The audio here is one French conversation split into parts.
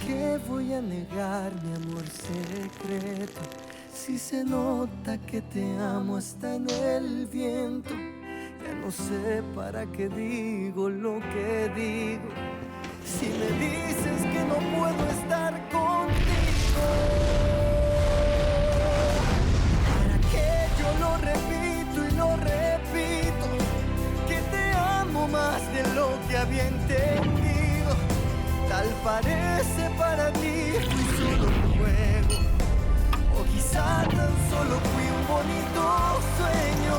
qué voy a negar mi amor secreto? Si se nota que te amo hasta en el viento. Ya no sé para qué digo lo que digo. Si me dices que no puedo estar contigo, ¿para qué yo lo repito y lo repito? Que te amo más de lo que había entendido. Tal parece para ti fui solo un juego, o quizá tan solo fui un bonito sueño.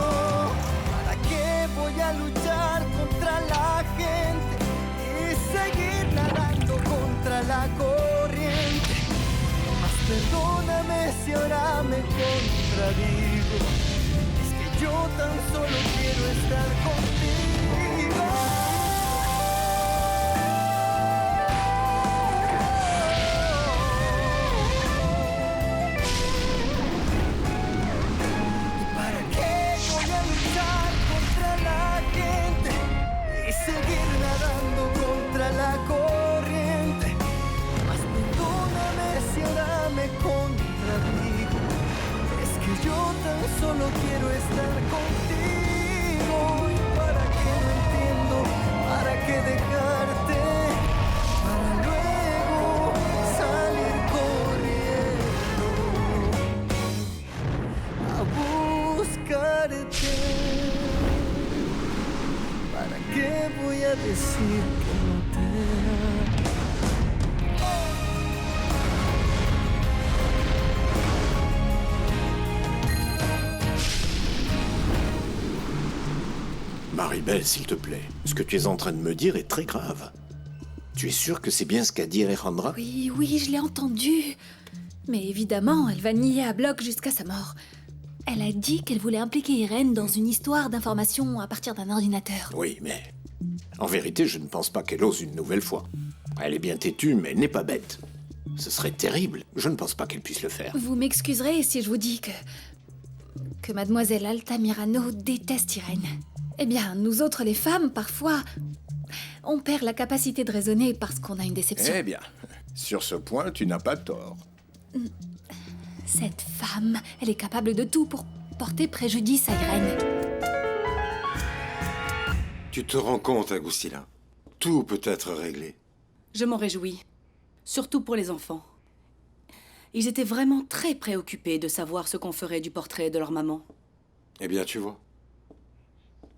¿Para qué voy a luchar contra la gente y seguir nadando contra la corriente? Mas perdóname si ahora me contradigo. Es que yo tan solo quiero estar contigo. Seguir nadando contra la corriente. Mas perdóname si ahora me contradigo. Es que yo tan solo quiero estar contigo. ¿Y para qué no entiendo? ¿Para qué dejarte? Para luego salir corriendo a buscarte. ¿Para qué voy a decir que no te amo? Maribel, s'il te plaît, ce que tu es en train de me dire est très grave. Tu es sûre que c'est bien ce qu'a dit Alejandra? Oui, oui, je l'ai entendu. Mais évidemment, elle va nier à bloc jusqu'à sa mort. Elle a dit qu'elle voulait impliquer Irène dans une histoire d'information à partir d'un ordinateur. Oui, mais... En vérité, je ne pense pas qu'elle ose une nouvelle fois. Elle est bien têtue, mais elle n'est pas bête. Ce serait terrible. Je ne pense pas qu'elle puisse le faire. Vous m'excuserez si je vous dis que mademoiselle Altamirano déteste Irène. Eh bien, nous autres les femmes, parfois, on perd la capacité de raisonner parce qu'on a une déception. Eh bien, sur ce point, tu n'as pas tort. Cette femme, elle est capable de tout pour porter préjudice à Irène. Tu te rends compte, Agustina? Tout peut être réglé. Je m'en réjouis. Surtout pour les enfants. Ils étaient vraiment très préoccupés de savoir ce qu'on ferait du portrait de leur maman. Eh bien, tu vois,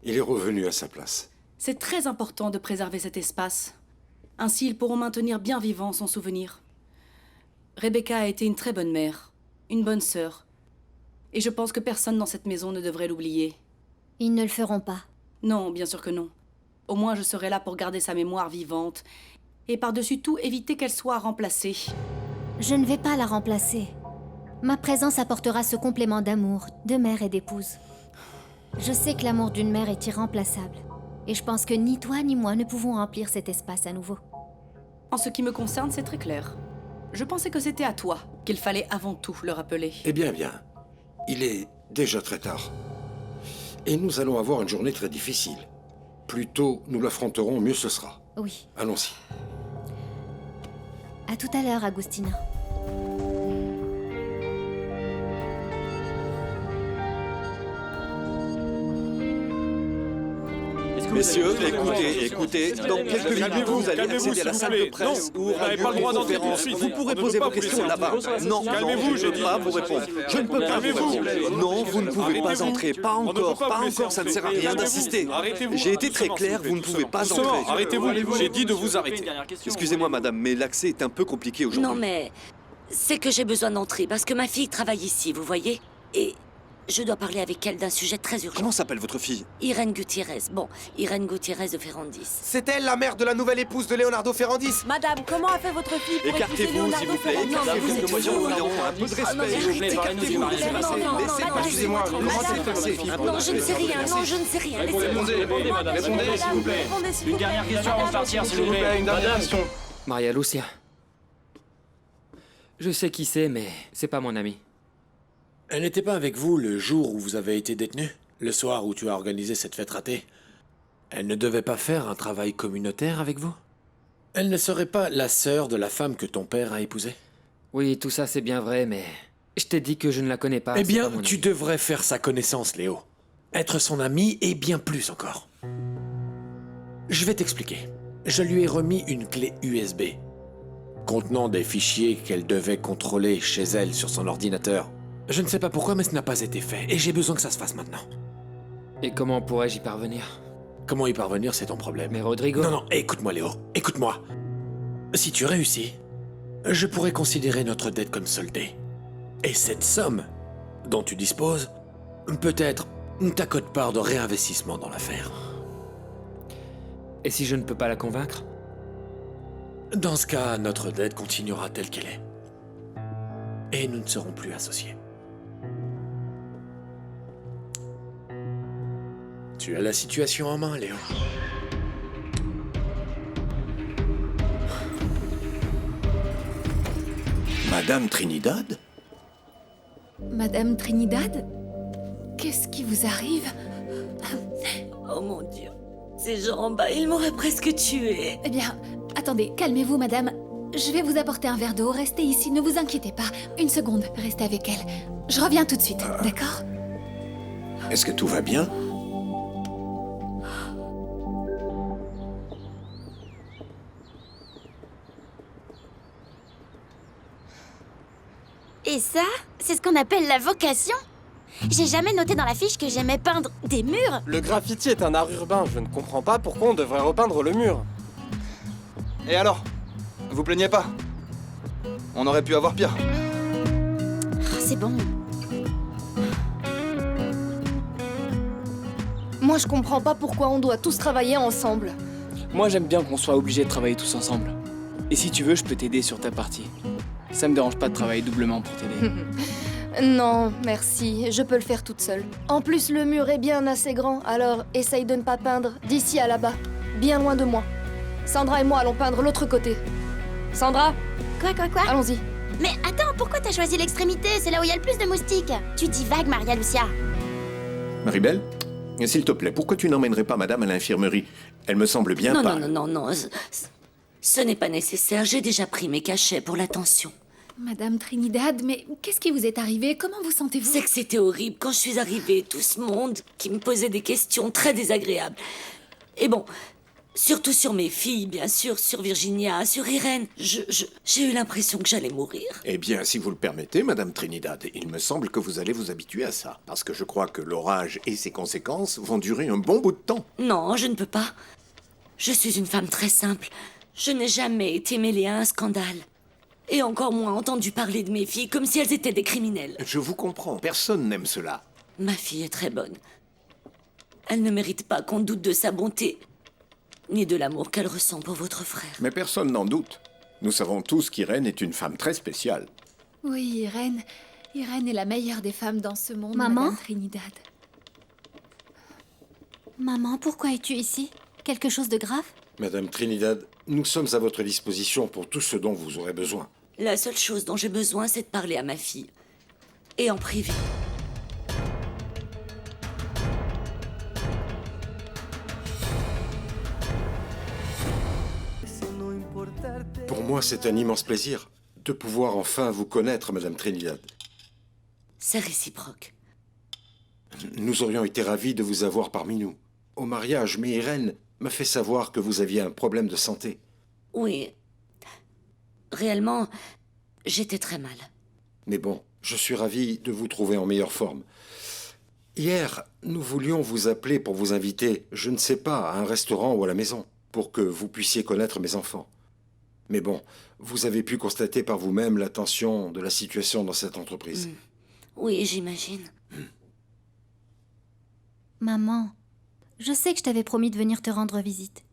il est revenu à sa place. C'est très important de préserver cet espace. Ainsi, ils pourront maintenir bien vivant son souvenir. Rebecca a été une très bonne mère, une bonne sœur. Et je pense que personne dans cette maison ne devrait l'oublier. Ils ne le feront pas. Non, bien sûr que non. Au moins, je serai là pour garder sa mémoire vivante. Et par-dessus tout, éviter qu'elle soit remplacée. Je ne vais pas la remplacer. Ma présence apportera ce complément d'amour, de mère et d'épouse. Je sais que l'amour d'une mère est irremplaçable. Et je pense que ni toi ni moi ne pouvons remplir cet espace à nouveau. En ce qui me concerne, c'est très clair. Je pensais que c'était à toi qu'il fallait avant tout le rappeler. Eh bien, il est déjà très tard. Et nous allons avoir une journée très difficile. Plus tôt nous l'affronterons, mieux ce sera. Oui. Allons-y. À tout à l'heure, Agustina. Messieurs, écoutez, dans quelques minutes, vous allez accéder à la salle de presse où vous n'avez pas le droit d'entrer tout de suite. Vous pourrez poser vos questions là-bas. Non, calmez-vous, je ne peux pas vous répondre. Je ne peux pas vous répondre. Non, vous ne pouvez pas entrer. Pas encore, ça ne sert à rien d'insister. J'ai été très clair, vous ne pouvez pas entrer. Arrêtez-vous, j'ai dit de vous arrêter. Excusez-moi, madame, mais l'accès est un peu compliqué aujourd'hui. Non, mais c'est que j'ai besoin d'entrer parce que ma fille travaille ici, vous voyez? Et je dois parler avec elle d'un sujet très urgent. Comment s'appelle votre fille? Irène Gutiérrez. Bon, Irène Gutiérrez de Ferrandis. C'est elle, la mère de la nouvelle épouse de Leonardo Ferrandis. Madame, comment a fait votre fille pour épouser Leonardo Ferrandis? Un peu de respect, s'il vous plaît. Excusez-moi, non, je ne sais rien, non, je ne sais rien. Répondez, madame, répondez, s'il vous plaît. Une dernière question avant de partir, s'il vous plaît. Une dernière question. Maria Lucia. Je sais qui c'est, mais c'est pas mon ami. Elle n'était pas avec vous le jour où vous avez été détenu? Le soir où tu as organisé cette fête ratée? Elle ne devait pas faire un travail communautaire avec vous? Elle ne serait pas la sœur de la femme que ton père a épousée? Oui, tout ça c'est bien vrai, mais... Je t'ai dit que je ne la connais pas. Eh c'est bien, pas mon tu ami. devrais faire sa connaissance, Léo. Être son ami et bien plus encore. Je vais t'expliquer. Je lui ai remis une clé USB contenant des fichiers qu'elle devait contrôler chez elle sur son ordinateur. Je ne sais pas pourquoi, mais ce n'a pas été fait, et j'ai besoin que ça se fasse maintenant. Et comment pourrais-je y parvenir? Comment y parvenir, c'est ton problème. Mais Rodrigo... Non, non, écoute-moi, Léo. Écoute-moi. Si tu réussis, je pourrais considérer notre dette comme soldée. Et cette somme dont tu disposes, peut-être ta quote-part de réinvestissement dans l'affaire. Et si je ne peux pas la convaincre? Dans ce cas, notre dette continuera telle qu'elle est. Et nous ne serons plus associés. Tu as la situation en main, Léo. Madame Trinidad? Madame Trinidad? Qu'est-ce qui vous arrive? Oh mon Dieu. Ces gens en bas, ils m'auraient presque tuée. Eh bien, attendez, calmez-vous, madame. Je vais vous apporter un verre d'eau. Restez ici, ne vous inquiétez pas. Une seconde, restez avec elle. Je reviens tout de suite, d'accord? Est-ce que tout va bien? Et ça, c'est ce qu'on appelle la vocation? J'ai jamais noté dans la fiche que j'aimais peindre des murs. Le graffiti est un art urbain, je ne comprends pas pourquoi on devrait repeindre le mur. Et alors? Vous plaignez pas? On aurait pu avoir pire. Oh, c'est bon. Moi, je comprends pas pourquoi on doit tous travailler ensemble. Moi, j'aime bien qu'on soit obligés de travailler tous ensemble. Et si tu veux, je peux t'aider sur ta partie. Ça me dérange pas de travailler doublement pour t'aider. Non, merci, je peux le faire toute seule. En plus, le mur est bien assez grand, alors essaye de ne pas peindre d'ici à là-bas, bien loin de moi. Sandra et moi allons peindre l'autre côté. Sandra? Quoi? Allons-y. Mais attends, pourquoi t'as choisi l'extrémité? C'est là où il y a le plus de moustiques. Tu divagues, Maria Lucia. Maribel, s'il te plaît, pourquoi tu n'emmènerais pas madame à l'infirmerie? Elle me semble bien pas... Non. Ce n'est pas nécessaire. J'ai déjà pris mes cachets pour l'attention. Madame Trinidad, mais qu'est-ce qui vous est arrivé? Comment vous sentez-vous? C'est que c'était horrible quand je suis arrivée. Tout ce monde qui me posait des questions très désagréables. Et bon, surtout sur mes filles, bien sûr, sur Virginia, sur Irène. J'ai eu l'impression que j'allais mourir. Eh bien, si vous le permettez, Madame Trinidad, il me semble que vous allez vous habituer à ça. Parce que je crois que l'orage et ses conséquences vont durer un bon bout de temps. Non, je ne peux pas. Je suis une femme très simple. Je n'ai jamais été mêlée à un scandale. Et encore moins entendu parler de mes filles comme si elles étaient des criminels. Je vous comprends, personne n'aime cela. Ma fille est très bonne. Elle ne mérite pas qu'on doute de sa bonté, ni de l'amour qu'elle ressent pour votre frère. Mais personne n'en doute. Nous savons tous qu'Irène est une femme très spéciale. Oui, Irène. Irène est la meilleure des femmes dans ce monde, Maman? Madame Trinidad. Maman, pourquoi es-tu ici? Quelque chose de grave? Madame Trinidad, nous sommes à votre disposition pour tout ce dont vous aurez besoin. La seule chose dont j'ai besoin, c'est de parler à ma fille. Et en privé. Pour moi, c'est un immense plaisir de pouvoir enfin vous connaître, Madame Trinidad. C'est réciproque. Nous aurions été ravis de vous avoir parmi nous. Au mariage, mais Irène m'a fait savoir que vous aviez un problème de santé. Oui. Réellement, j'étais très mal. Mais bon, je suis ravi de vous trouver en meilleure forme. Hier, nous voulions vous appeler pour vous inviter, je ne sais pas, à un restaurant ou à la maison, pour que vous puissiez connaître mes enfants. Mais bon, vous avez pu constater par vous-même la tension de la situation dans cette entreprise. Oui, j'imagine. Maman, je sais que je t'avais promis de venir te rendre visite.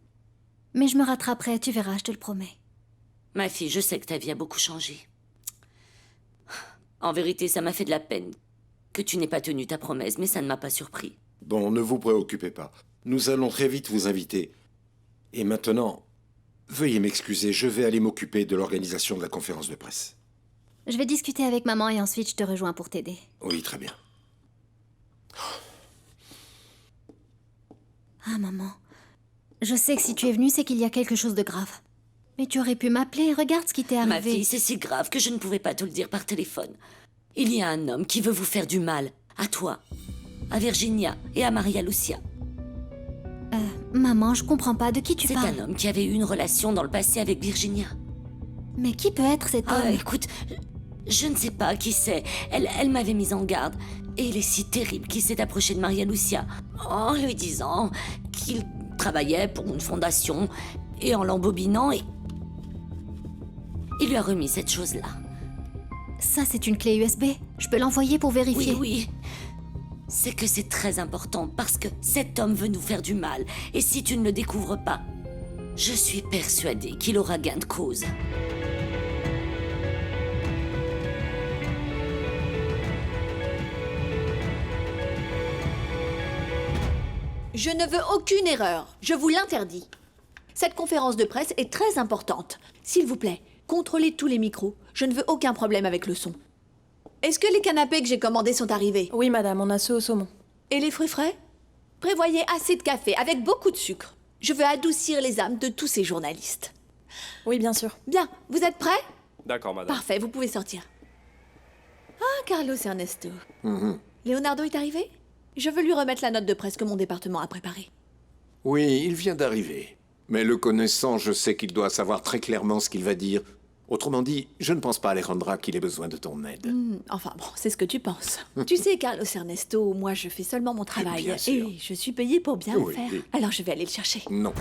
Mais je me rattraperai, tu verras, je te le promets. Ma fille, je sais que ta vie a beaucoup changé. En vérité, ça m'a fait de la peine que tu n'aies pas tenu ta promesse, mais ça ne m'a pas surpris. Bon, ne vous préoccupez pas. Nous allons très vite vous inviter. Et maintenant, veuillez m'excuser, je vais aller m'occuper de l'organisation de la conférence de presse. Je vais discuter avec maman et ensuite je te rejoins pour t'aider. Oui, très bien. Ah, maman. Je sais que si tu es venue, c'est qu'il y a quelque chose de grave. Mais tu aurais pu m'appeler, regarde ce qui t'est arrivé. Ma fille, c'est si grave que je ne pouvais pas te le dire par téléphone. Il y a un homme qui veut vous faire du mal. À toi, à Virginia et à Maria Lucia. Maman, je comprends pas de qui tu parles. C'est un homme qui avait eu une relation dans le passé avec Virginia. Mais qui peut être cet homme? Écoute, je ne sais pas qui c'est. Elle m'avait mise en garde. Et il est si terrible qu'il s'est approché de Maria Lucia en lui disant qu'il travaillait pour une fondation et en l'embobinant et... il lui a remis cette chose-là. Ça, c'est une clé USB. Je peux l'envoyer pour vérifier. Oui. C'est que c'est très important parce que cet homme veut nous faire du mal. Et si tu ne le découvres pas, je suis persuadée qu'il aura gain de cause. Je ne veux aucune erreur. Je vous l'interdis. Cette conférence de presse est très importante. S'il vous plaît, contrôlez tous les micros. Je ne veux aucun problème avec le son. Est-ce que les canapés que j'ai commandés sont arrivés? Oui, madame, on a ceux au saumon. Et les fruits frais? Prévoyez assez de café, avec beaucoup de sucre. Je veux adoucir les âmes de tous ces journalistes. Oui, bien sûr. Bien, vous êtes prêts? D'accord, madame. Parfait, vous pouvez sortir. Ah, Carlos et Ernesto. Leonardo est arrivé? Je veux lui remettre la note de presse que mon département a préparée. Oui, il vient d'arriver. Mais le connaissant, je sais qu'il doit savoir très clairement ce qu'il va dire. Autrement dit, je ne pense pas, Alejandra, qu'il ait besoin de ton aide. Enfin bon, c'est ce que tu penses. Tu sais, Carlos Ernesto, moi je fais seulement mon travail. Bien sûr. Et je suis payée pour bien le Oui. faire. Alors je vais aller le chercher. Non.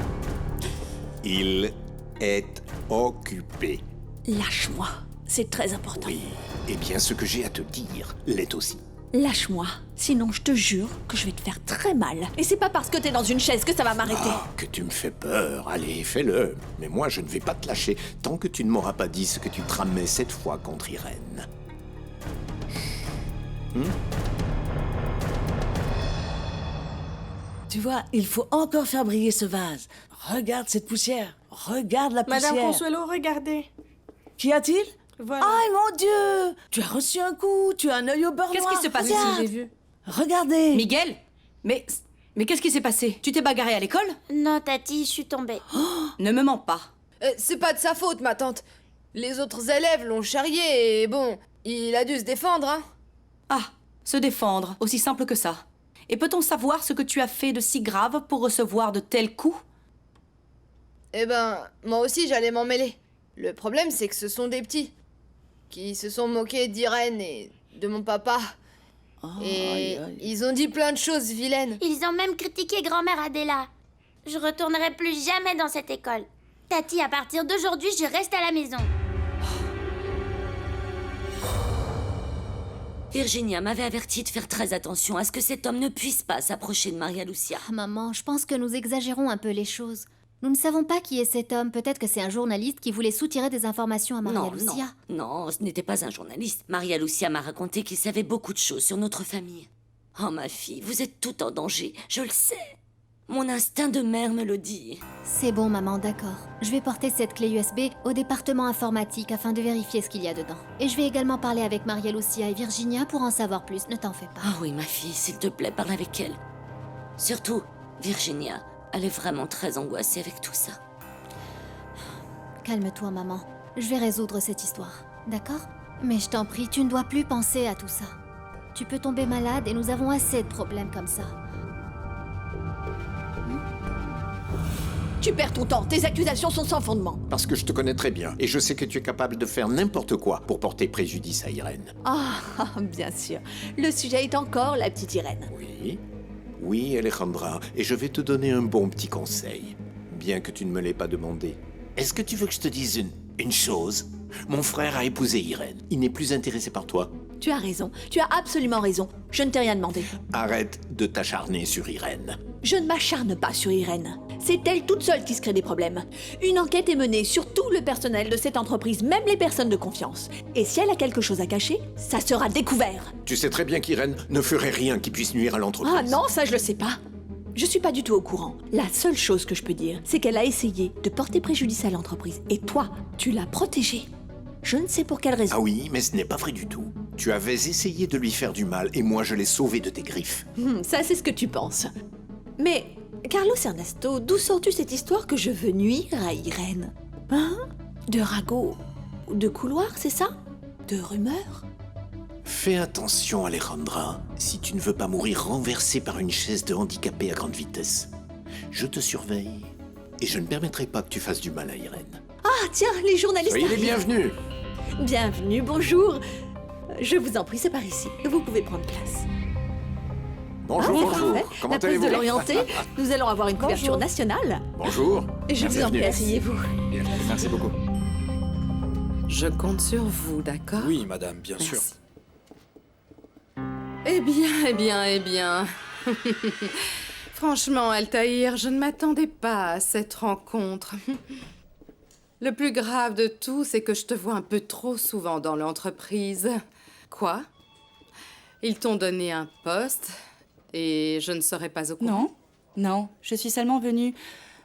Il est occupé. Lâche-moi, c'est très important. Oui. Eh bien, ce que j'ai à te dire l'est aussi. Lâche-moi, sinon je te jure que je vais te faire très mal. Et c'est pas parce que t'es dans une chaise que ça va m'arrêter. Oh, que tu me fais peur. Allez, fais-le. Mais moi, je ne vais pas te lâcher tant que tu ne m'auras pas dit ce que tu tramais cette fois contre Irène. Tu vois, il faut encore faire briller ce vase. Regarde cette poussière. Regarde la poussière. Madame Consuelo, regardez. Qu'y a-t-il? Voilà. Aïe, mon Dieu! Tu as reçu un coup, tu as un œil au beurre Qu'est-ce noir. qui se passe? Regarde. J'ai vu. Regardez. Miguel? Mais qu'est-ce qui s'est passé? Tu t'es bagarré à l'école? Non, Tati, je suis tombée. Ne me mens pas. C'est pas de sa faute, ma tante. Les autres élèves l'ont charrié et bon, il a dû se défendre, hein. Ah, se défendre, aussi simple que ça. Et peut-on savoir ce que tu as fait de si grave pour recevoir de tels coups? Eh ben, moi aussi j'allais m'en mêler. Le problème, c'est que ce sont des petits qui se sont moqués d'Irène et de mon papa. Et ils ont dit plein de choses vilaines. Ils ont même critiqué grand-mère Adela. Je retournerai plus jamais dans cette école. Tati, à partir d'aujourd'hui, je reste à la maison. Virginia m'avait averti de faire très attention à ce que cet homme ne puisse pas s'approcher de Maria Lucia. Maman, je pense que nous exagérons un peu les choses. Nous ne savons pas qui est cet homme. Peut-être que c'est un journaliste qui voulait soutirer des informations à Maria Lucia. Non, ce n'était pas un journaliste. Maria Lucia m'a raconté qu'il savait beaucoup de choses sur notre famille. Oh, ma fille, vous êtes tout en danger, je le sais. Mon instinct de mère me le dit. C'est bon, maman, d'accord. Je vais porter cette clé USB au département informatique afin de vérifier ce qu'il y a dedans. Et je vais également parler avec Maria Lucia et Virginia pour en savoir plus, ne t'en fais pas. Ah oui, ma fille, s'il te plaît, parle avec elle. Surtout, Virginia, elle est vraiment très angoissée avec tout ça. Calme-toi, maman. Je vais résoudre cette histoire, d'accord? Mais je t'en prie, tu ne dois plus penser à tout ça. Tu peux tomber malade et nous avons assez de problèmes comme ça. Tu perds ton temps, tes accusations sont sans fondement. Parce que je te connais très bien, et je sais que tu es capable de faire n'importe quoi pour porter préjudice à Irène. Ah, bien sûr. Le sujet est encore la petite Irène. Oui, Alejandra, et je vais te donner un bon petit conseil, bien que tu ne me l'aies pas demandé. Est-ce que tu veux que je te dise une chose? Mon frère a épousé Irène. Il n'est plus intéressé par toi. Tu as raison, tu as absolument raison. Je ne t'ai rien demandé. Arrête de t'acharner sur Irène. Je ne m'acharne pas sur Irène. C'est elle toute seule qui se crée des problèmes. Une enquête est menée sur tout le personnel de cette entreprise, même les personnes de confiance. Et si elle a quelque chose à cacher, ça sera découvert. Tu sais très bien qu'Irène ne ferait rien qui puisse nuire à l'entreprise. Ah non, ça je le sais pas. Je suis pas du tout au courant. La seule chose que je peux dire, c'est qu'elle a essayé de porter préjudice à l'entreprise. Et toi, tu l'as protégée. Je ne sais pour quelle raison. Ah oui, mais ce n'est pas vrai du tout. Tu avais essayé de lui faire du mal et moi je l'ai sauvé de tes griffes. Ça c'est ce que tu penses. Mais, Carlos Ernesto, d'où sors-tu cette histoire que je veux nuire à Irène? Hein? De ragots ou de couloirs, c'est ça? De rumeurs? Fais attention, Alejandra, si tu ne veux pas mourir renversé par une chaise de handicapé à grande vitesse. Je te surveille et je ne permettrai pas que tu fasses du mal à Irène. Ah, tiens, les journalistes Soyez les arrivent. bienvenus. Bienvenue, bonjour. Je vous en prie, c'est par ici. Vous pouvez prendre place. Bonjour, bonjour. Parfait. Comment La presse allez-vous? de l'Orienté, nous allons avoir une couverture Bonjour. nationale. Bonjour. Je vous en prie, Bienvenue. asseyez-vous. Merci beaucoup. Je compte sur vous, d'accord? Oui, madame, bien sûr. Eh bien, eh bien, eh bien. Franchement, Altaïr, je ne m'attendais pas à cette rencontre. Le plus grave de tout, c'est que je te vois un peu trop souvent dans l'entreprise. Quoi? Ils t'ont donné un poste et je ne serais pas au courant? Non, non, je suis seulement venue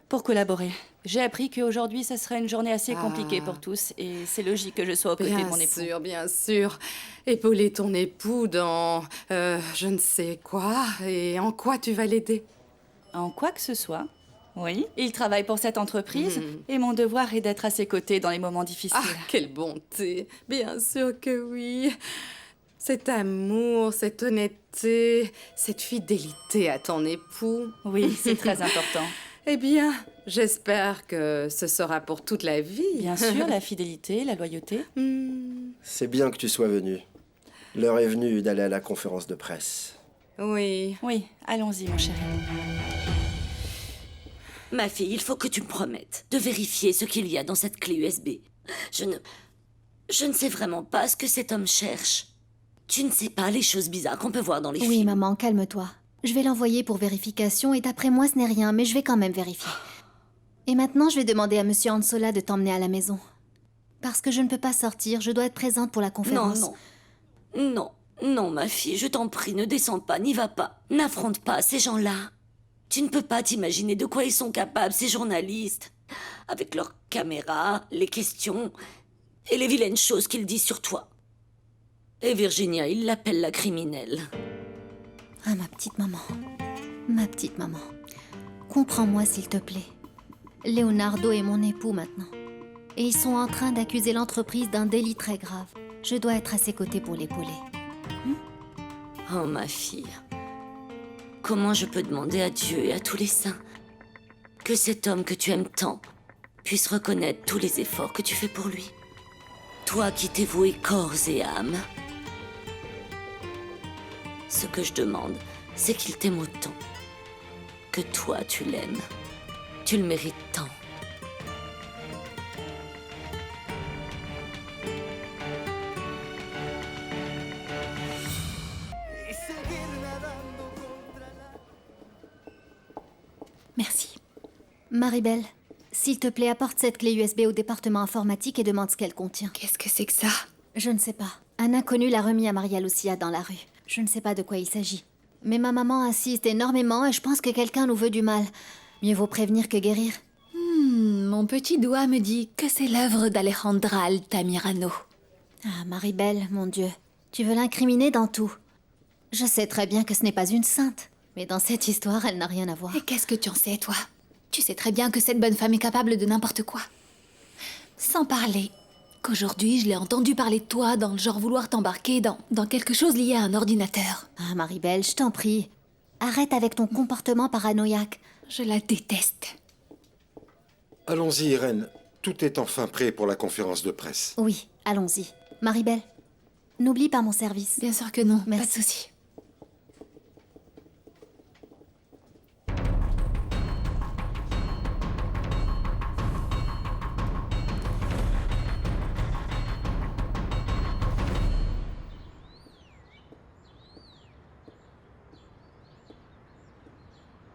pour collaborer. J'ai appris qu'aujourd'hui, ce serait une journée assez compliquée pour tous et c'est logique que je sois aux côtés de mon époux. Bien sûr. Épauler ton époux dans je ne sais quoi. Et en quoi tu vas l'aider? En quoi que ce soit. Oui, il travaille pour cette entreprise et mon devoir est d'être à ses côtés dans les moments difficiles. Ah, quelle bonté! Bien sûr que oui. Cet amour, cette honnêteté, cette fidélité à ton époux. Oui, c'est très important. Eh bien, j'espère que ce sera pour toute la vie. Bien sûr, la fidélité, la loyauté. C'est bien que tu sois venu. L'heure est venue d'aller à la conférence de presse. Oui. Oui, allons-y, mon chéri. Ma fille, il faut que tu me promettes de vérifier ce qu'il y a dans cette clé USB. Je ne sais vraiment pas ce que cet homme cherche. Tu ne sais pas les choses bizarres qu'on peut voir dans les films. Oui, maman, calme-toi. Je vais l'envoyer pour vérification et d'après moi, ce n'est rien, mais je vais quand même vérifier. Et maintenant, je vais demander à Monsieur Ansola de t'emmener à la maison. Parce que je ne peux pas sortir, je dois être présente pour la conférence. Non, ma fille, je t'en prie, ne descends pas, n'y va pas. N'affronte pas ces gens-là. Tu ne peux pas t'imaginer de quoi ils sont capables, ces journalistes. Avec leurs caméras, les questions et les vilaines choses qu'ils disent sur toi. Et Virginia, il l'appelle la criminelle. Ah, ma petite maman. Ma petite maman. Comprends-moi, s'il te plaît. Leonardo est mon époux maintenant. Et ils sont en train d'accuser l'entreprise d'un délit très grave. Je dois être à ses côtés pour l'épauler. Oh, ma fille. Comment je peux demander à Dieu et à tous les saints que cet homme que tu aimes tant puisse reconnaître tous les efforts que tu fais pour lui? Toi qui t'es voué corps et âme. Ce que je demande, c'est qu'il t'aime autant. Que toi, tu l'aimes. Tu le mérites tant. Merci. Maribel, s'il te plaît, apporte cette clé USB au département informatique et demande ce qu'elle contient. Qu'est-ce que c'est que ça? Je ne sais pas. Un inconnu l'a remis à Maria Lucia dans la rue. Je ne sais pas de quoi il s'agit. Mais ma maman insiste énormément et je pense que quelqu'un nous veut du mal. Mieux vaut prévenir que guérir. Mon petit doigt me dit que c'est l'œuvre d'Alejandra Altamirano. Ah, Maribel, mon Dieu. Tu veux l'incriminer dans tout. Je sais très bien que ce n'est pas une sainte. Mais dans cette histoire, elle n'a rien à voir. Et qu'est-ce que tu en sais, toi? Tu sais très bien que cette bonne femme est capable de n'importe quoi. Sans parler qu'aujourd'hui, je l'ai entendu parler de toi dans le genre vouloir t'embarquer dans quelque chose lié à un ordinateur. Ah, Maribel, je t'en prie. Arrête avec ton comportement paranoïaque. Je la déteste. Allons-y, Irène. Tout est enfin prêt pour la conférence de presse. Oui, allons-y. Maribel, n'oublie pas mon service. Bien sûr que non, merci. Pas de souci.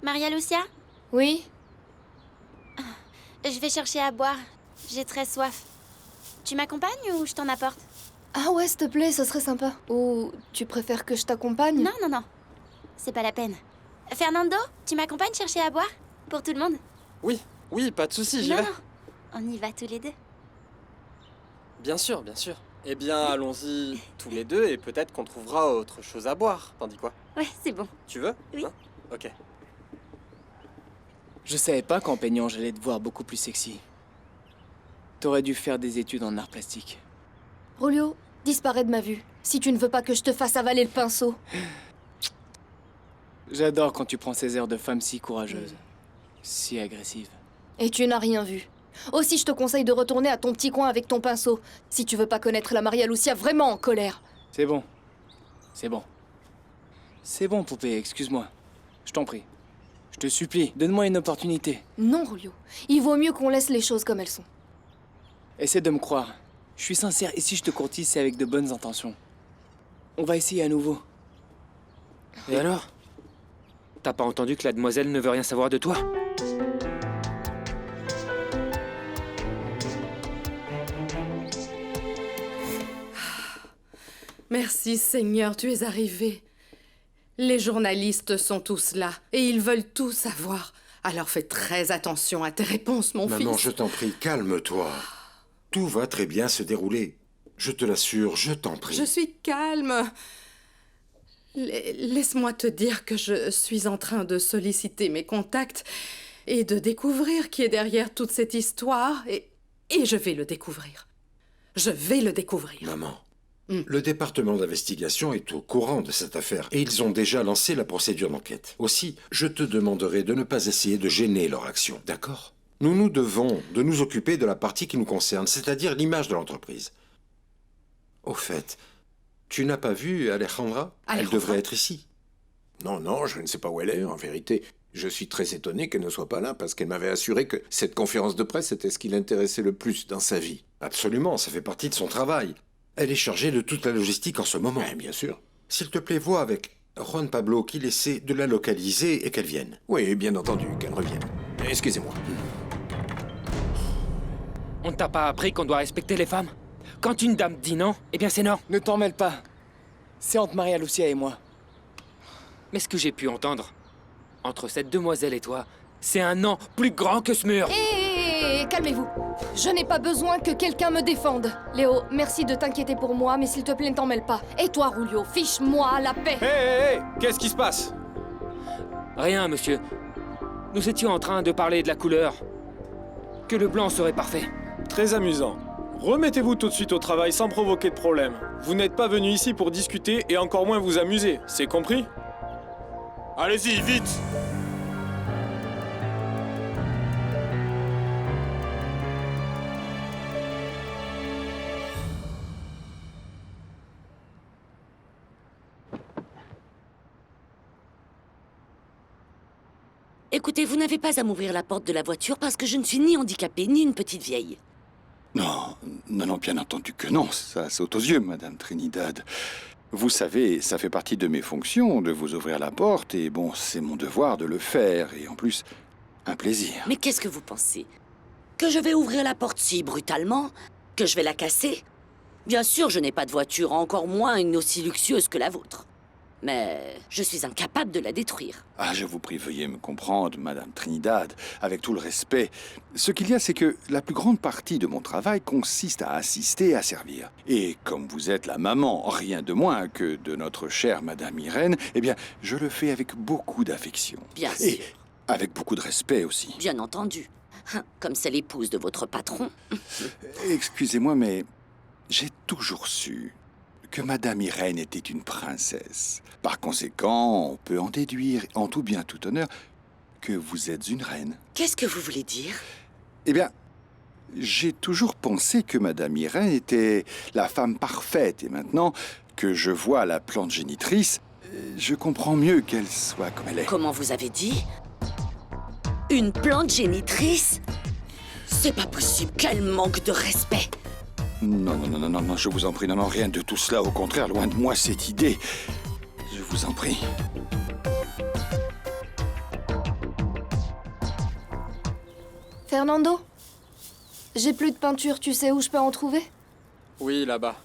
Maria Lucia? Oui? Je vais chercher à boire. J'ai très soif. Tu m'accompagnes ou je t'en apporte? Ah ouais, s'il te plaît, ça serait sympa. Ou tu préfères que je t'accompagne? Non. C'est pas la peine. Fernando, tu m'accompagnes chercher à boire? Pour tout le monde? Oui, pas de souci, j'y vais. Non, on y va tous les deux. Bien sûr, bien sûr. Eh bien, allons-y tous les deux et peut-être qu'on trouvera autre chose à boire. T'en dis quoi? Ouais, c'est bon. Tu veux? Oui. Hein? Ok. Je savais pas qu'en peignant, j'allais te voir beaucoup plus sexy. T'aurais dû faire des études en arts plastiques. Rolio, disparais de ma vue. Si tu ne veux pas que je te fasse avaler le pinceau. J'adore quand tu prends ces airs de femme si courageuse, si agressive. Et tu n'as rien vu. Aussi, je te conseille de retourner à ton petit coin avec ton pinceau, si tu veux pas connaître la Maria Lucia vraiment en colère. C'est bon. C'est bon. C'est bon, poupée, excuse-moi. Je t'en prie. Je te supplie, donne-moi une opportunité. Non, Rolio. Il vaut mieux qu'on laisse les choses comme elles sont. Essaie de me croire. Je suis sincère, et si je te courtise, c'est avec de bonnes intentions. On va essayer à nouveau. Et alors? T'as pas entendu que la demoiselle ne veut rien savoir de toi? Merci Seigneur, tu es arrivé. Les journalistes sont tous là et ils veulent tout savoir. Alors fais très attention à tes réponses, mon fils. Maman, je t'en prie, calme-toi. Tout va très bien se dérouler. Je te l'assure, je t'en prie. Je suis calme. Laisse-moi te dire que je suis en train de solliciter mes contacts et de découvrir qui est derrière toute cette histoire. Et je vais le découvrir. Je vais le découvrir. Maman, le département d'investigation est au courant de cette affaire et ils ont déjà lancé la procédure d'enquête. Aussi, je te demanderai de ne pas essayer de gêner leur action, d'accord? Nous devons de nous occuper de la partie qui nous concerne, c'est-à-dire l'image de l'entreprise. Au fait, tu n'as pas vu Alejandra? Elle devrait être ici. Non, je ne sais pas où elle est, en vérité. Je suis très étonné qu'elle ne soit pas là, parce qu'elle m'avait assuré que cette conférence de presse était ce qui l'intéressait le plus dans sa vie. Absolument, ça fait partie de son travail. Elle est chargée de toute la logistique en ce moment. Bien sûr. S'il te plaît, vois avec Juan Pablo qu'il essaie de la localiser et qu'elle vienne. Oui, bien entendu, qu'elle revienne. Excusez-moi. On ne t'a pas appris qu'on doit respecter les femmes? Quand une dame dit non, eh bien c'est non. Ne t'en mêle pas. C'est entre Maria Lucia et moi. Mais ce que j'ai pu entendre, entre cette demoiselle et toi, c'est un non plus grand que ce mur. Hé, calmez-vous. Je n'ai pas besoin que quelqu'un me défende. Léo, merci de t'inquiéter pour moi, mais s'il te plaît, ne t'en mêle pas. Et toi, Rolio, fiche-moi la paix. Hé, qu'est-ce qui se passe? Rien, monsieur. Nous étions en train de parler de la couleur. Que le blanc serait parfait. Très amusant. Remettez-vous tout de suite au travail sans provoquer de problème. Vous n'êtes pas venu ici pour discuter et encore moins vous amuser, c'est compris? Allez-y, vite! Écoutez, vous n'avez pas à m'ouvrir la porte de la voiture parce que je ne suis ni handicapée ni une petite vieille. Non, bien entendu que non, ça saute aux yeux, Madame Trinidad. Vous savez, ça fait partie de mes fonctions de vous ouvrir la porte, et bon, c'est mon devoir de le faire, et en plus, un plaisir. Mais qu'est-ce que vous pensez? Que je vais ouvrir la porte si brutalement? Que je vais la casser? Bien sûr, je n'ai pas de voiture, encore moins une aussi luxueuse que la vôtre. Mais je suis incapable de la détruire. Ah, je vous prie, veuillez me comprendre, Madame Trinidad, avec tout le respect. Ce qu'il y a, c'est que la plus grande partie de mon travail consiste à assister et à servir. Et comme vous êtes la maman, rien de moins que de notre chère Madame Irène, eh bien, je le fais avec beaucoup d'affection. Bien sûr. Et avec beaucoup de respect aussi. Bien entendu. Comme c'est l'épouse de votre patron. Excusez-moi, mais j'ai toujours su que Madame Irène était une princesse. Par conséquent, on peut en déduire, en tout bien tout honneur, que vous êtes une reine. Qu'est-ce que vous voulez dire? Eh bien, j'ai toujours pensé que Madame Irène était la femme parfaite. Et maintenant que je vois la plante génitrice, je comprends mieux qu'elle soit comme elle est. Comment vous avez dit? Une plante génitrice? C'est pas possible, quel manque de respect! Non, je vous en prie, non, rien de tout cela. Au contraire, loin de moi cette idée. Je vous en prie. Fernando? J'ai plus de peinture, tu sais où je peux en trouver? Oui, là-bas.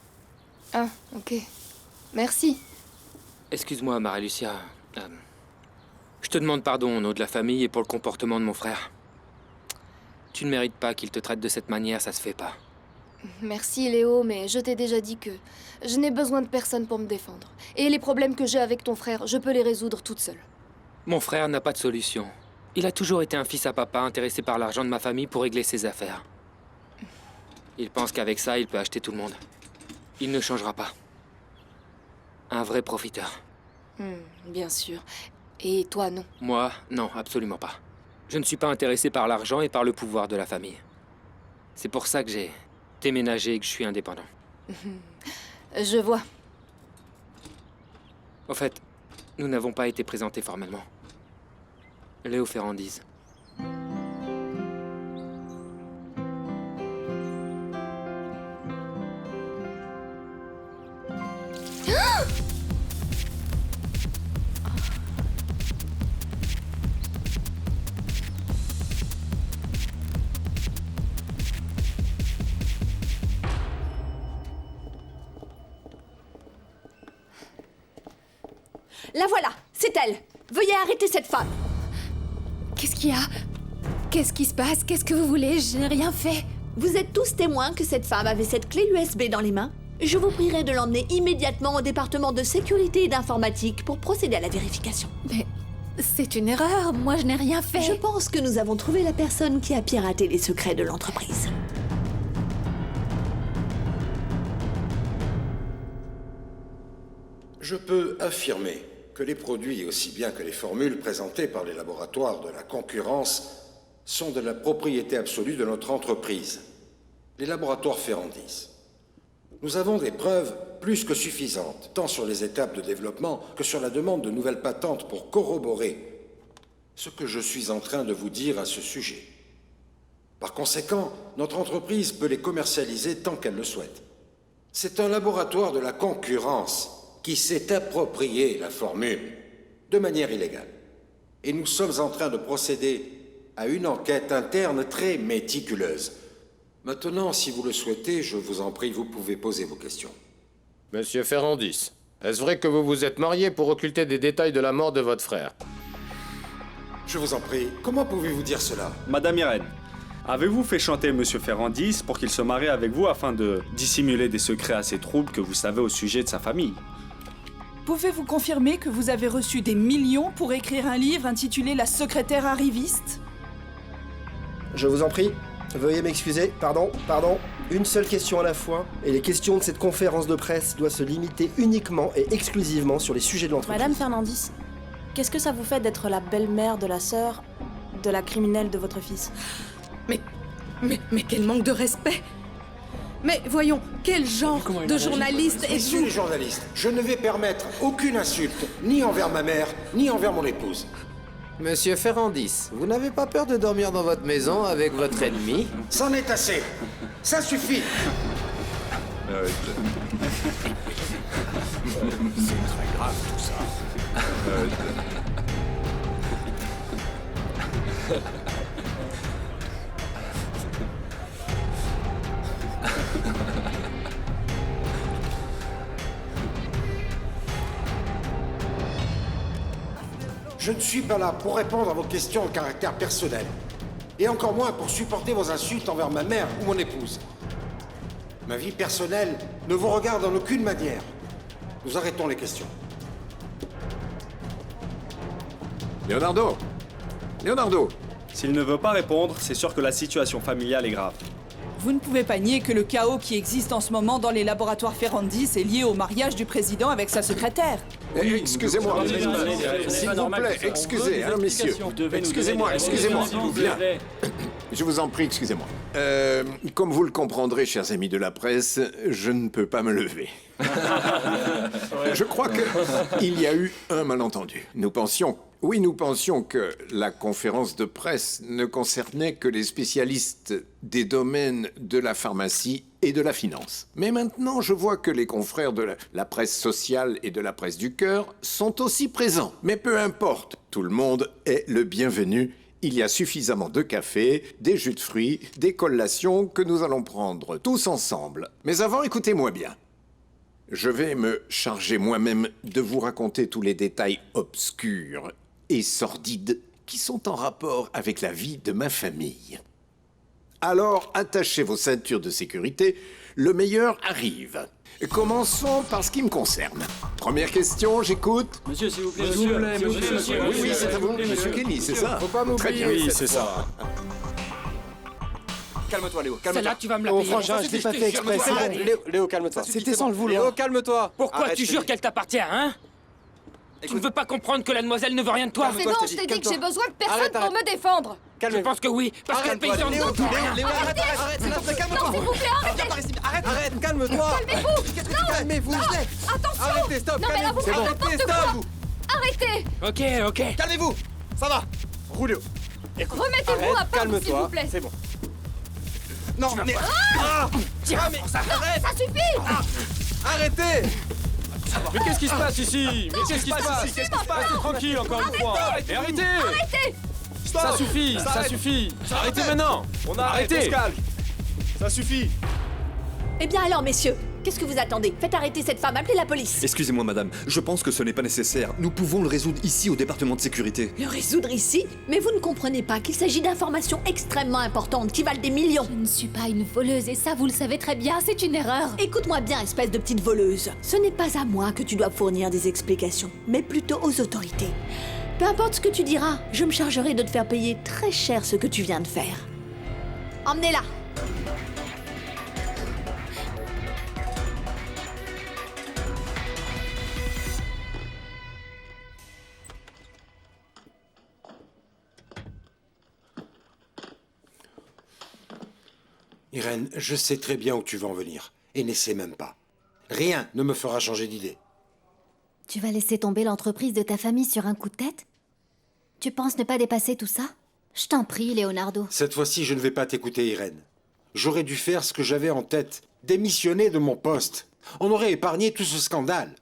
Ah, ok. Merci. Excuse-moi, Marie-Lucia. Je te demande pardon au nom de la famille et pour le comportement de mon frère. Tu ne mérites pas qu'il te traite de cette manière, ça se fait pas. Merci Léo, mais je t'ai déjà dit que je n'ai besoin de personne pour me défendre. Et les problèmes que j'ai avec ton frère, je peux les résoudre toute seule. Mon frère n'a pas de solution. Il a toujours été un fils à papa, intéressé par l'argent de ma famille pour régler ses affaires. Il pense qu'avec ça, il peut acheter tout le monde. Il ne changera pas. Un vrai profiteur. Bien sûr. Et toi, non? Moi, non, absolument pas. Je ne suis pas intéressé par l'argent et par le pouvoir de la famille. C'est pour ça que j'ai déménagé et que je suis indépendant. Je vois. Au fait, nous n'avons pas été présentés formellement. Léo Ferrandis. La voilà, c'est elle. Veuillez arrêter cette femme. Qu'est-ce qu'il y a? Qu'est-ce qui se passe? Qu'est-ce que vous voulez? Je n'ai rien fait. Vous êtes tous témoins que cette femme avait cette clé USB dans les mains. Je vous prierai de l'emmener immédiatement au département de sécurité et d'informatique pour procéder à la vérification. Mais c'est une erreur, moi je n'ai rien fait. Je pense que nous avons trouvé la personne qui a piraté les secrets de l'entreprise. Je peux affirmer que les produits, aussi bien que les formules présentées par les laboratoires de la concurrence, sont de la propriété absolue de notre entreprise, les laboratoires Ferrandis. Nous avons des preuves plus que suffisantes, tant sur les étapes de développement que sur la demande de nouvelles patentes pour corroborer ce que je suis en train de vous dire à ce sujet. Par conséquent, notre entreprise peut les commercialiser tant qu'elle le souhaite. C'est un laboratoire de la concurrence qui s'est approprié la formule de manière illégale. Et nous sommes en train de procéder à une enquête interne très méticuleuse. Maintenant, si vous le souhaitez, je vous en prie, vous pouvez poser vos questions. Monsieur Ferrandis, est-ce vrai que vous vous êtes marié pour occulter des détails de la mort de votre frère? Je vous en prie, comment pouvez-vous dire cela? Madame Irène, avez-vous fait chanter Monsieur Ferrandis pour qu'il se marie avec vous afin de dissimuler des secrets assez troubles que vous savez au sujet de sa famille? Pouvez-vous confirmer que vous avez reçu des millions pour écrire un livre intitulé La secrétaire arriviste? Je vous en prie, veuillez m'excuser. Pardon. Une seule question à la fois, et les questions de cette conférence de presse doivent se limiter uniquement et exclusivement sur les sujets de l'entreprise. Madame Fernandis, qu'est-ce que ça vous fait d'être la belle-mère de la sœur de la criminelle de votre fils? Mais quel manque de respect! Mais voyons, quel genre de journaliste êtes-vous? Messieurs les journalistes, je ne vais permettre aucune insulte, ni envers ma mère, ni envers mon épouse. Monsieur Ferrandis, vous n'avez pas peur de dormir dans votre maison avec votre ennemi? C'en est assez. Ça suffit. C'est très grave tout ça. Je ne suis pas là pour répondre à vos questions de caractère personnel. Et encore moins pour supporter vos insultes envers ma mère ou mon épouse. Ma vie personnelle ne vous regarde en aucune manière. Nous arrêtons les questions. Leonardo! S'il ne veut pas répondre, c'est sûr que la situation familiale est grave. Vous ne pouvez pas nier que le chaos qui existe en ce moment dans les laboratoires Ferrandis est lié au mariage du président avec sa secrétaire. Excusez-moi, s'il vous plaît, excusez, hein, messieurs. Excusez-moi. Bien. Je vous en prie, excusez-moi. Comme vous le comprendrez, chers amis de la presse, je ne peux pas me lever. Je crois qu'il y a eu un malentendu. Nous pensions que la conférence de presse ne concernait que les spécialistes des domaines de la pharmacie et de la finance. Mais maintenant, je vois que les confrères de la presse sociale et de la presse du cœur sont aussi présents. Mais peu importe, tout le monde est le bienvenu. Il y a suffisamment de café, des jus de fruits, des collations que nous allons prendre tous ensemble. Mais avant, écoutez-moi bien. Je vais me charger moi-même de vous raconter tous les détails obscurs et sordides qui sont en rapport avec la vie de ma famille. Alors, attachez vos ceintures de sécurité, le meilleur arrive. Commençons par ce qui me concerne. Première question, j'écoute. Monsieur, s'il vous plaît, monsieur. Oui, c'est à vous, monsieur Kelly, c'est ça? Faut pas m'oublier. Très bien. Oui, c'est ça. calme-toi, Léo. Calme-toi. Celle-là, tu vas me la Oh, payer. frangin, je l'ai pas fait exprès, c'est bon. Léo, calme-toi. C'était sans le vouloir. Léo, calme-toi. Pourquoi Arrête, tu je te jures dis. qu'elle t'appartient, hein? Tu ne veux pas comprendre que la demoiselle ne veut rien de toi? C'est bon, je t'ai dit que j'ai besoin de personne Arrête, pour arrête. me défendre. Je pense que oui, parce que le Arrête-toi, paysan... Léo, Léo, arrête, c'est la calme-toi. Non, s'il vous plaît, arrêtez. Viens par ici, arrête, calme-toi. Calmez-vous. Qu'est-ce que tu calmez-vous? Attention. Arrêtez, stop, Non, mais là, vous faites calmez-vous. n'importe Arrêtez, quoi. stop. Arrêtez. Ok. Calmez-vous. Ça va. Roulez. Remettez-vous à part, s'il vous plaît. C'est bon. Non, mais... Tiens, mais ça. arrête. Ça suffit. Arrêtez. Mais qu'est-ce qui se passe ici? Mais qu'est-ce qui se passe? Restez tranquille encore une fois. Et arrêtez! Arrêtez. Ça suffit, ça suffit. Arrêtez maintenant. Arrêtez. Ça suffit. Eh bien alors, messieurs, qu'est-ce que vous attendez? Faites arrêter cette femme, appelez la police. Excusez-moi, madame, je pense que ce n'est pas nécessaire. Nous pouvons le résoudre ici au département de sécurité. Le résoudre ici? Mais vous ne comprenez pas qu'il s'agit d'informations extrêmement importantes qui valent des millions. Je ne suis pas une voleuse et ça, vous le savez très bien, c'est une erreur. Écoute-moi bien, espèce de petite voleuse. Ce n'est pas à moi que tu dois fournir des explications, mais plutôt aux autorités. Peu importe ce que tu diras, je me chargerai de te faire payer très cher ce que tu viens de faire. Emmenez-la. Irène, je sais très bien où tu vas en venir. Et n'essaie même pas. Rien ne me fera changer d'idée. Tu vas laisser tomber l'entreprise de ta famille sur un coup de tête? Tu penses ne pas dépasser tout ça? Je t'en prie, Leonardo. Cette fois-ci, je ne vais pas t'écouter, Irène. J'aurais dû faire ce que j'avais en tête. Démissionner de mon poste. On aurait épargné tout ce scandale.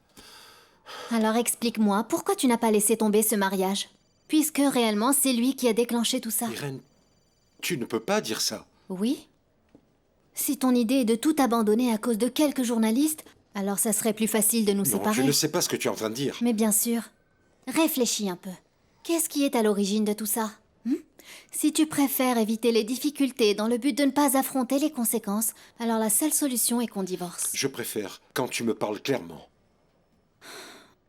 Alors explique-moi, pourquoi tu n'as pas laissé tomber ce mariage? Puisque réellement, c'est lui qui a déclenché tout ça. Irène, tu ne peux pas dire ça. Oui? Si ton idée est de tout abandonner à cause de quelques journalistes, alors ça serait plus facile de nous Non, séparer. tu ne sais pas ce que tu es en train de dire. Mais bien sûr. Réfléchis un peu. Qu'est-ce qui est à l'origine de tout ça? Si tu préfères éviter les difficultés dans le but de ne pas affronter les conséquences, alors la seule solution est qu'on divorce. Je préfère quand tu me parles clairement.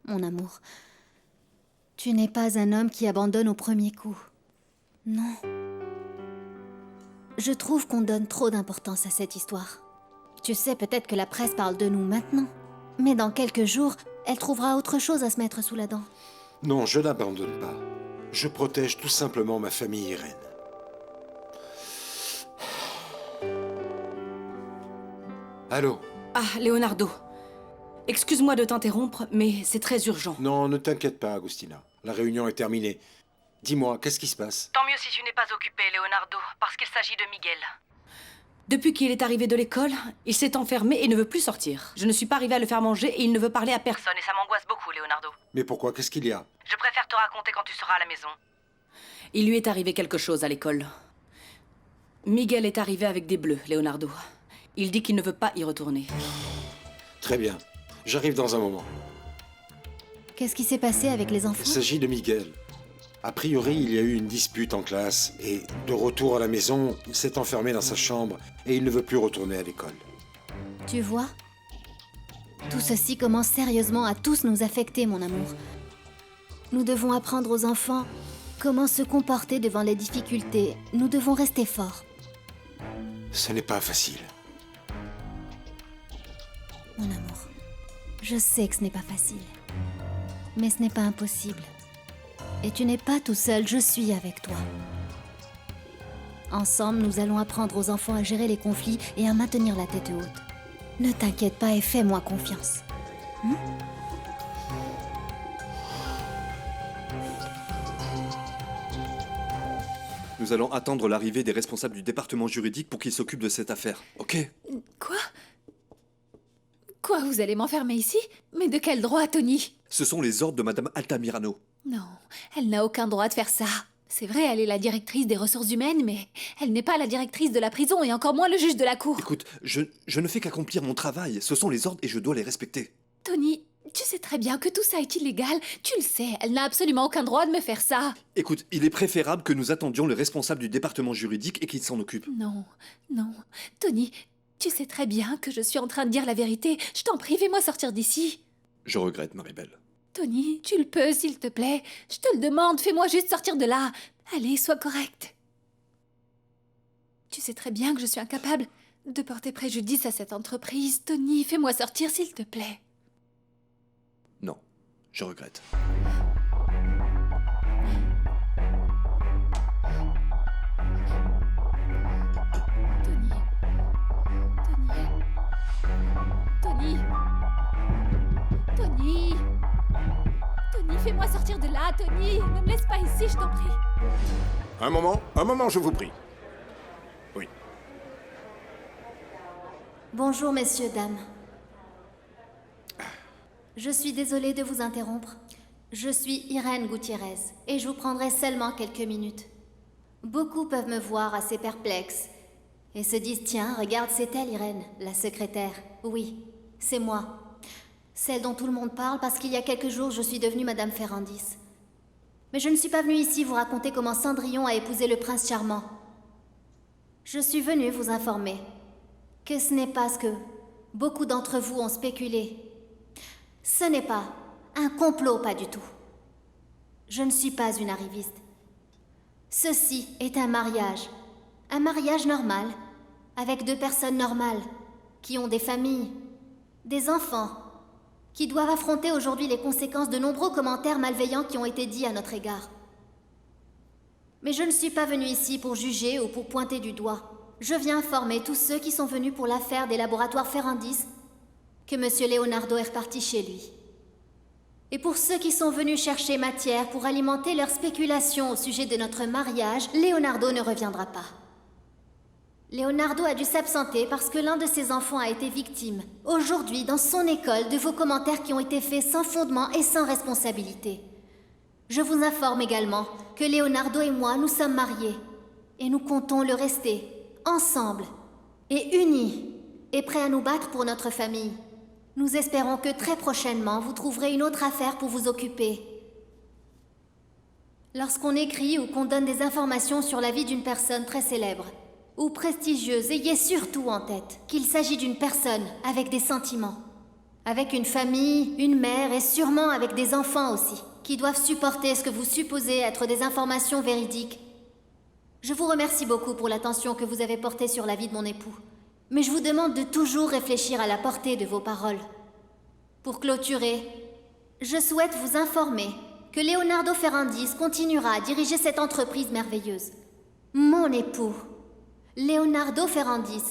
Mon amour, tu n'es pas un homme qui abandonne au premier coup. Non. Je trouve qu'on donne trop d'importance à cette histoire. Tu sais peut-être que la presse parle de nous maintenant, mais dans quelques jours, elle trouvera autre chose à se mettre sous la dent. Non, je n'abandonne pas. Je protège tout simplement ma famille, Irène. Allô? Ah, Leonardo. Excuse-moi de t'interrompre, mais c'est très urgent. Non, ne t'inquiète pas, Agustina. La réunion est terminée. Dis-moi, qu'est-ce qui se passe? Tant mieux si tu n'es pas occupé, Leonardo, parce qu'il s'agit de Miguel. Depuis qu'il est arrivé de l'école, il s'est enfermé et ne veut plus sortir. Je ne suis pas arrivée à le faire manger et il ne veut parler à personne et ça m'angoisse beaucoup, Leonardo. Mais pourquoi? Qu'est-ce qu'il y a? Je préfère te raconter quand tu seras à la maison. Il lui est arrivé quelque chose à l'école. Miguel est arrivé avec des bleus, Leonardo. Il dit qu'il ne veut pas y retourner. Très bien. J'arrive dans un moment. Qu'est-ce qui s'est passé avec les enfants? Il s'agit de Miguel. A priori, il y a eu une dispute en classe et, de retour à la maison, il s'est enfermé dans sa chambre et il ne veut plus retourner à l'école. Tu vois? Tout ceci commence sérieusement à tous nous affecter, mon amour. Nous devons apprendre aux enfants comment se comporter devant les difficultés. Nous devons rester forts. Ce n'est pas facile. Mon amour, je sais que ce n'est pas facile. Mais ce n'est pas impossible. Et tu n'es pas tout seul, je suis avec toi. Ensemble, nous allons apprendre aux enfants à gérer les conflits et à maintenir la tête haute. Ne t'inquiète pas et fais-moi confiance. Nous allons attendre l'arrivée des responsables du département juridique pour qu'ils s'occupent de cette affaire, ok? Quoi? Quoi, vous allez m'enfermer ici? Mais de quel droit, Tony? Ce sont les ordres de Madame Altamirano. Non, elle n'a aucun droit de faire ça. C'est vrai, elle est la directrice des ressources humaines, mais elle n'est pas la directrice de la prison et encore moins le juge de la cour. Écoute, je ne fais qu'accomplir mon travail. Ce sont les ordres et je dois les respecter. Tony, tu sais très bien que tout ça est illégal. Tu le sais, elle n'a absolument aucun droit de me faire ça. Écoute, il est préférable que nous attendions le responsable du département juridique et qu'il s'en occupe. Non, non. Tony, tu sais très bien que je suis en train de dire la vérité. Je t'en prie, fais-moi sortir d'ici. Je regrette, Maribel. Tony, tu le peux, s'il te plaît. Je te le demande, fais-moi juste sortir de là. Allez, sois correct. Tu sais très bien que je suis incapable de porter préjudice à cette entreprise. Tony, fais-moi sortir, s'il te plaît. Non, je regrette. Tony. Tony. Tony, fais-moi sortir de là, Tony. Ne me laisse pas ici, je t'en prie. Un moment, je vous prie. Oui. Bonjour, messieurs, dames. Je suis désolée de vous interrompre. Je suis Irène Gutiérrez, et je vous prendrai seulement quelques minutes. Beaucoup peuvent me voir assez perplexe, et se disent, tiens, regarde, c'est elle, Irène, la secrétaire. Oui, c'est moi. Celle dont tout le monde parle parce qu'il y a quelques jours, je suis devenue Madame Ferrandis. Mais je ne suis pas venue ici vous raconter comment Cendrillon a épousé le prince charmant. Je suis venue vous informer que ce n'est pas ce que beaucoup d'entre vous ont spéculé. Ce n'est pas un complot, pas du tout. Je ne suis pas une arriviste. Ceci est un mariage normal, avec deux personnes normales, qui ont des familles, des enfants, qui doivent affronter aujourd'hui les conséquences de nombreux commentaires malveillants qui ont été dits à notre égard. Mais je ne suis pas venue ici pour juger ou pour pointer du doigt. Je viens informer tous ceux qui sont venus pour l'affaire des laboratoires Ferrandis que Monsieur Leonardo est reparti chez lui. Et pour ceux qui sont venus chercher matière pour alimenter leurs spéculations au sujet de notre mariage, Leonardo ne reviendra pas. Leonardo a dû s'absenter parce que l'un de ses enfants a été victime, aujourd'hui dans son école, de vos commentaires qui ont été faits sans fondement et sans responsabilité. Je vous informe également que Leonardo et moi, nous sommes mariés. Et nous comptons le rester, ensemble, et unis, et prêts à nous battre pour notre famille. Nous espérons que très prochainement, vous trouverez une autre affaire pour vous occuper. Lorsqu'on écrit ou qu'on donne des informations sur la vie d'une personne très célèbre, ou prestigieuse, ayez surtout en tête qu'il s'agit d'une personne avec des sentiments, avec une famille, une mère et sûrement avec des enfants aussi, qui doivent supporter ce que vous supposez être des informations véridiques. Je vous remercie beaucoup pour l'attention que vous avez portée sur la vie de mon époux, mais je vous demande de toujours réfléchir à la portée de vos paroles. Pour clôturer, je souhaite vous informer que Leonardo Ferrandis continuera à diriger cette entreprise merveilleuse. Mon époux, Leonardo Ferrandis,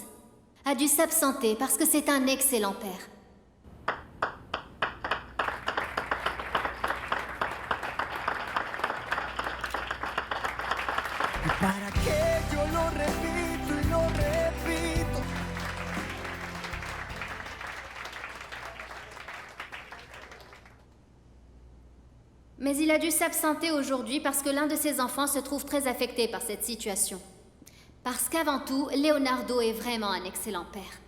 a dû s'absenter parce que c'est un excellent père. ¿Para qué yo lo repito y lo repito? Mais il a dû s'absenter aujourd'hui parce que l'un de ses enfants se trouve très affecté par cette situation. Parce qu'avant tout, Leonardo est vraiment un excellent père.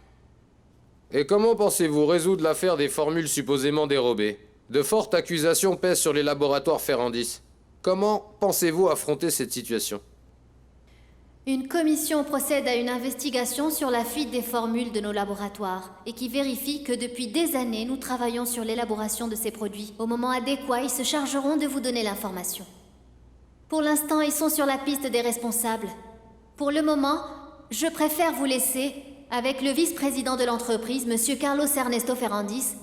Et comment pensez-vous résoudre l'affaire des formules supposément dérobées? De fortes accusations pèsent sur les laboratoires Ferrandis. Comment pensez-vous affronter cette situation? Une commission procède à une investigation sur la fuite des formules de nos laboratoires et qui vérifie que depuis des années, nous travaillons sur l'élaboration de ces produits. Au moment adéquat, ils se chargeront de vous donner l'information. Pour l'instant, ils sont sur la piste des responsables. Pour le moment, je préfère vous laisser avec le vice-président de l'entreprise, Monsieur Carlos Ernesto Ferrandis,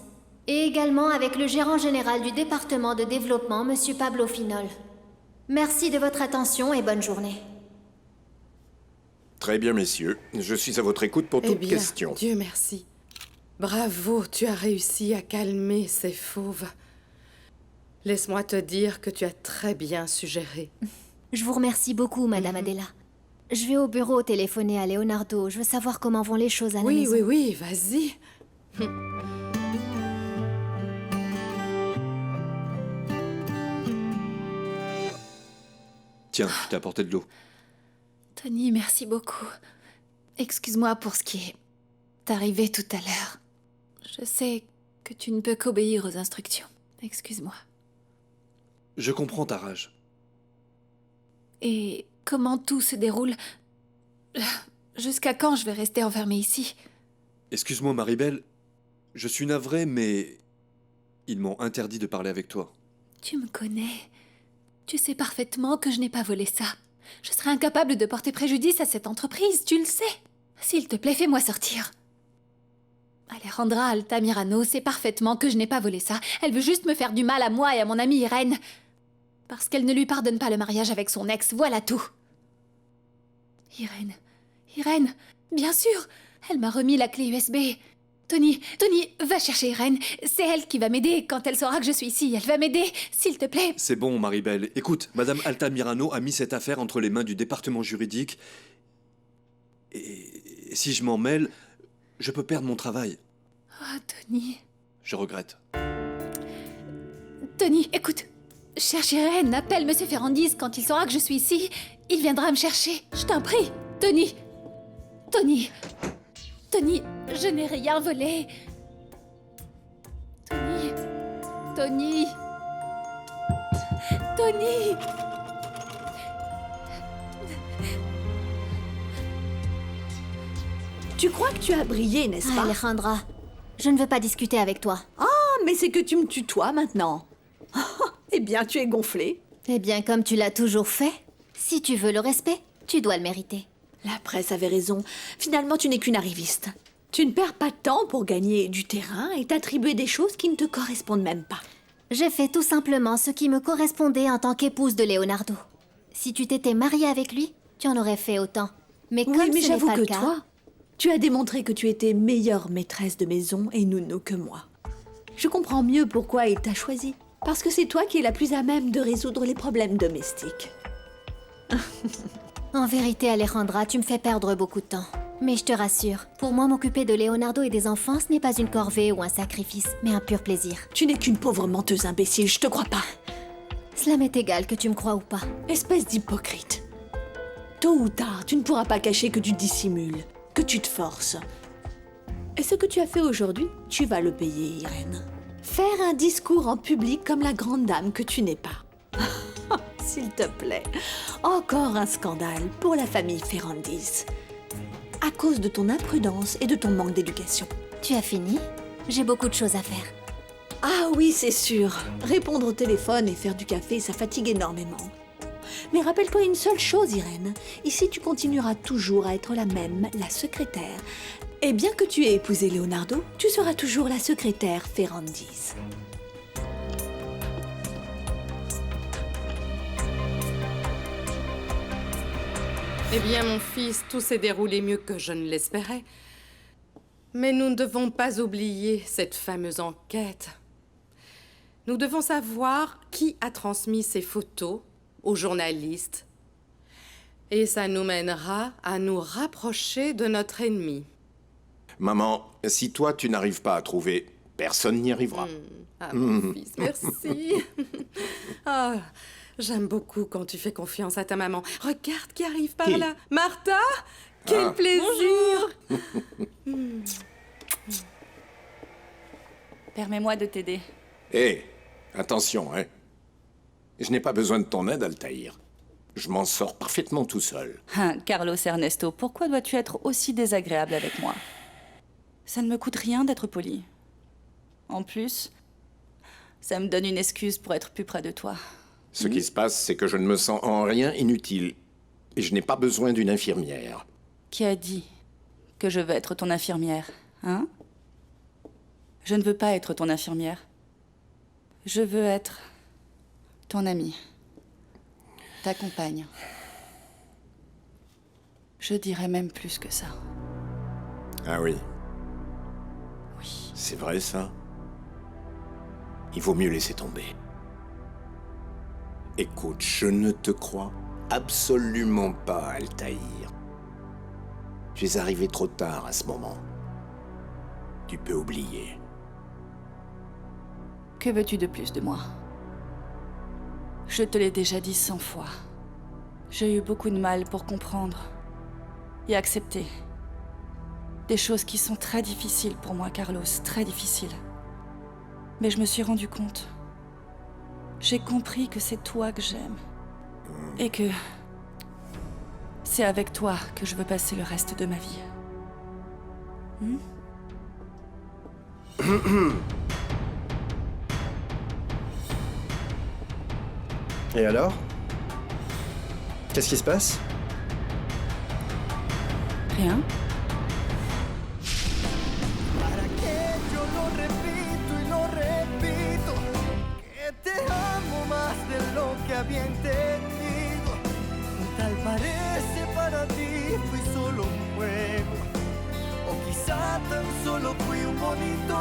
et également avec le gérant général du département de développement, Monsieur Pablo Finol. Merci de votre attention et bonne journée. Très bien, messieurs. Je suis à votre écoute pour toute question. Dieu merci. Bravo, tu as réussi à calmer ces fauves. Laisse-moi te dire que tu as très bien suggéré. Je vous remercie beaucoup, Madame Adela. Je vais au bureau téléphoner à Leonardo. Je veux savoir comment vont les choses à la maison. Oui, vas-y. Tiens, je t'ai apporté de l'eau. Tony, merci beaucoup. Excuse-moi pour ce qui est arrivé tout à l'heure. Je sais que tu ne peux qu'obéir aux instructions. Excuse-moi. Je comprends ta rage. Et comment tout se déroule? Jusqu'à quand je vais rester enfermée ici? Excuse-moi, Maribel. Je suis navré, mais ils m'ont interdit de parler avec toi. Tu me connais. Tu sais parfaitement que je n'ai pas volé ça. Je serais incapable de porter préjudice à cette entreprise, tu le sais. S'il te plaît, fais-moi sortir. Alejandra Altamirano sait parfaitement que je n'ai pas volé ça. Elle veut juste me faire du mal à moi et à mon amie Irène. Parce qu'elle ne lui pardonne pas le mariage avec son ex, voilà tout. Irène, bien sûr, elle m'a remis la clé USB. Tony, va chercher Irène. C'est elle qui va m'aider quand elle saura que je suis ici. Elle va m'aider, s'il te plaît. C'est bon, Maribel. Écoute, Madame Altamirano a mis cette affaire entre les mains du département juridique. Et si je m'en mêle, je peux perdre mon travail. Oh, Tony. Je regrette. Tony, écoute. Cherche Irène, appelle Monsieur Ferrandis quand il saura que je suis ici. Il viendra me chercher. Je t'en prie. Tony, je n'ai rien volé. Tony. Tu crois que tu as brillé, n'est-ce pas? Alejandra, je ne veux pas discuter avec toi. Ah, mais c'est que tu me tutoies maintenant. Eh bien, tu es gonflée. Eh bien, comme tu l'as toujours fait, si tu veux le respect, tu dois le mériter. La presse avait raison. Finalement, tu n'es qu'une arriviste. Tu ne perds pas de temps pour gagner du terrain et t'attribuer des choses qui ne te correspondent même pas. J'ai fait tout simplement ce qui me correspondait en tant qu'épouse de Leonardo. Si tu t'étais mariée avec lui, tu en aurais fait autant. Mais comme oui, mais ce n'est j'avoue pas que le cas... toi, tu as démontré que tu étais meilleure maîtresse de maison et nounou que moi. Je comprends mieux pourquoi il t'a choisi. Parce que c'est toi qui es la plus à même de résoudre les problèmes domestiques. En vérité, Alejandra, tu me fais perdre beaucoup de temps. Mais je te rassure, pour moi, m'occuper de Leonardo et des enfants, ce n'est pas une corvée ou un sacrifice, mais un pur plaisir. Tu n'es qu'une pauvre menteuse imbécile, je te crois pas. Cela m'est égal que tu me crois ou pas. Espèce d'hypocrite. Tôt ou tard, tu ne pourras pas cacher que tu dissimules, que tu te forces. Et ce que tu as fait aujourd'hui, tu vas le payer, Irène. Faire un discours en public comme la grande dame que tu n'es pas. S'il te plaît, encore un scandale pour la famille Ferrandis. À cause de ton imprudence et de ton manque d'éducation. Tu as fini? J'ai beaucoup de choses à faire. Ah oui, c'est sûr. Répondre au téléphone et faire du café, ça fatigue énormément. Mais rappelle-toi une seule chose, Irène. Ici, tu continueras toujours à être la même, la secrétaire. Et bien que tu aies épousé Leonardo, tu seras toujours la secrétaire Ferrandis. Eh bien, mon fils, tout s'est déroulé mieux que je ne l'espérais. Mais nous ne devons pas oublier cette fameuse enquête. Nous devons savoir qui a transmis ces photos aux journalistes. Et ça nous mènera à nous rapprocher de notre ennemi. Maman, si toi tu n'arrives pas à trouver, personne n'y arrivera. Ah, mon fils, merci. Ah, j'aime beaucoup quand tu fais confiance à ta maman. Regarde qui arrive par là. Martha, quel plaisir. Permets-moi de t'aider. Hé, attention, hein. Je n'ai pas besoin de ton aide, Altaïr. Je m'en sors parfaitement tout seul. Ah, Carlos Ernesto, pourquoi dois-tu être aussi désagréable avec moi? Ça ne me coûte rien d'être poli. En plus, ça me donne une excuse pour être plus près de toi. Ce qui se passe, c'est que je ne me sens en rien inutile. Et je n'ai pas besoin d'une infirmière. Qui a dit que je veux être ton infirmière, hein? Je ne veux pas être ton infirmière. Je veux être ton amie. Ta compagne. Je dirais même plus que ça. Ah oui. Oui. C'est vrai, ça? Il vaut mieux laisser tomber. Écoute, je ne te crois absolument pas, Altaïr. Tu es arrivé trop tard à ce moment. Tu peux oublier. Que veux-tu de plus de moi? Je te l'ai déjà dit 100 fois. J'ai eu beaucoup de mal pour comprendre et accepter des choses qui sont très difficiles pour moi, Carlos, très difficiles. Mais je me suis rendu compte. J'ai compris que c'est toi que j'aime. Et que c'est avec toi que je veux passer le reste de ma vie. Et alors? Qu'est-ce qui se passe? Rien. Para que yo lo repito y lo repito, que te amo más de lo que había entendido. Tal parece para ti fui solo un juego, o quizá tan solo fui un bonito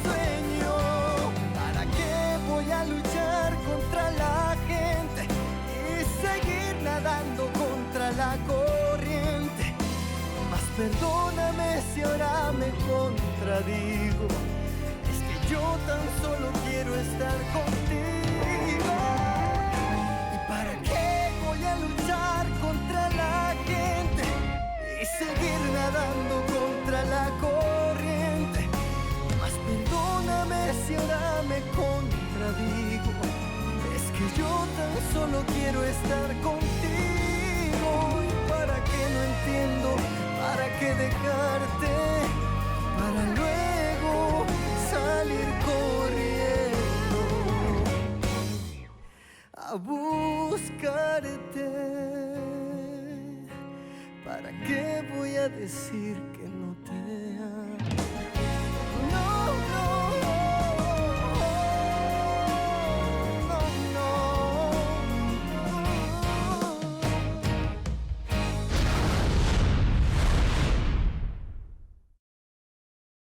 sueño. ¿Para qué voy a luchar contra la gente y seguir nadando contra la corriente? Mas perdóname si ahora me contradigo, es que yo tan solo quiero estar contigo. ¿Y para qué voy a luchar contra la gente y seguir nadando contra la corriente? Mas perdóname si ahora me contradigo, es que yo tan solo quiero estar contigo. ¿Y para qué no entiendo? ¿Para qué dejarte? Para luego salir corriendo a buscarte. ¿Para qué voy a decir que no te amo?